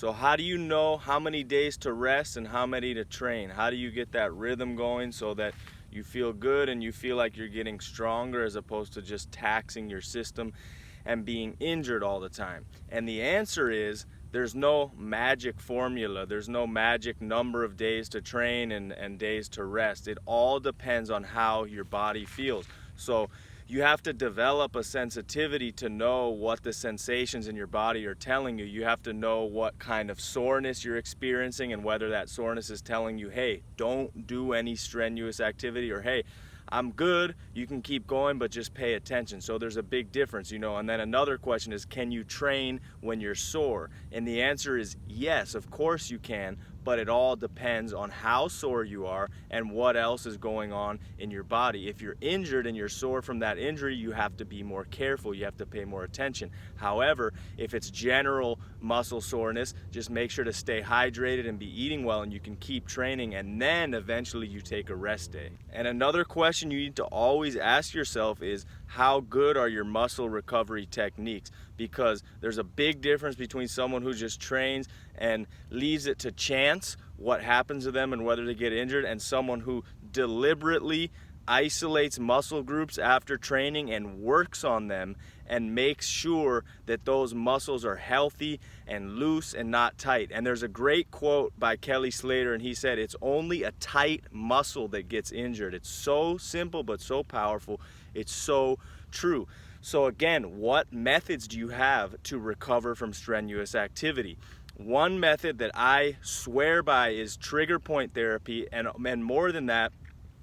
So how do you know how many days to rest and how many to train? How do you get that rhythm going so that you feel good and you feel like you're getting stronger as opposed to just taxing your system and being injured all the time? And the answer is there's no magic formula. There's no magic number of days to train and days to rest. It all depends on how your body feels. So you have to develop a sensitivity to know what the sensations in your body are telling you. You have to know what kind of soreness you're experiencing and whether that soreness is telling you, hey, don't do any strenuous activity, or hey, I'm good, you can keep going, but just pay attention. So there's a big difference, you know. And then another question is, can you train when you're sore? And the answer is yes, of course you can, but it all depends on how sore you are and what else is going on in your body. If you're injured and you're sore from that injury, you have to be more careful, you have to pay more attention. However, if it's general muscle soreness, just make sure to stay hydrated and be eating well, and you can keep training, and then eventually you take a rest day. And another question you need to always ask yourself is, how good are your muscle recovery techniques? Because there's a big difference between someone who just trains and leaves it to chance what happens to them and whether they get injured, and someone who deliberately isolates muscle groups after training and works on them and makes sure that those muscles are healthy and loose and not tight. And there's a great quote by Kelly Slater, and he said, it's only a tight muscle that gets injured. It's so simple but so powerful. It's so true. So again, what methods do you have to recover from strenuous activity? One method that I swear by is trigger point therapy, and more than that,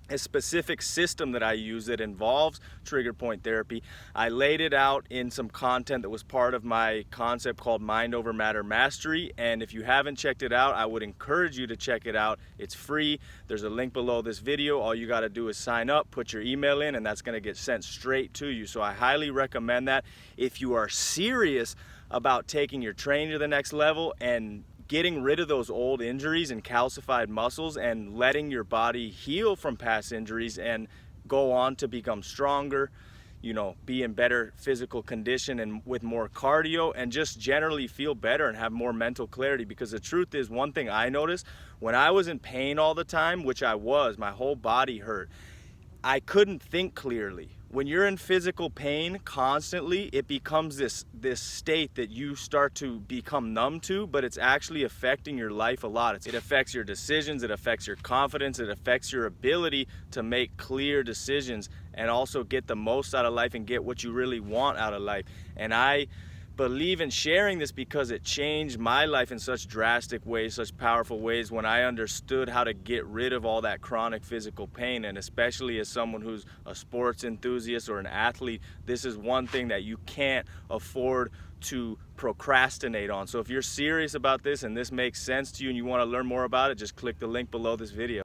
a specific system that I use that involves trigger point therapy. I laid it out in some content that was part of my concept called Mind Over Matter Mastery, and if you haven't checked it out, I would encourage you to check it out. It's free. There's a link below this video. All you got to do is sign up, put your email in, and that's going to get sent straight to you. So I highly recommend that. If you are serious about taking your training to the next level and getting rid of those old injuries and calcified muscles and letting your body heal from past injuries and go on to become stronger, you know, be in better physical condition and with more cardio, and just generally feel better and have more mental clarity. Because the truth is, one thing I noticed, when I was in pain all the time, which I was, my whole body hurt, I couldn't think clearly. When you're in physical pain constantly, it becomes this state that you start to become numb to, but it's actually affecting your life a lot. It affects your decisions, it affects your confidence, it affects your ability to make clear decisions and also get the most out of life and get what you really want out of life. And I believe in sharing this because it changed my life in such drastic ways, such powerful ways, when I understood how to get rid of all that chronic physical pain. And especially as someone who's a sports enthusiast or an athlete, this is one thing that you can't afford to procrastinate on. So if you're serious about this and this makes sense to you and you want to learn more about it, just click the link below this video.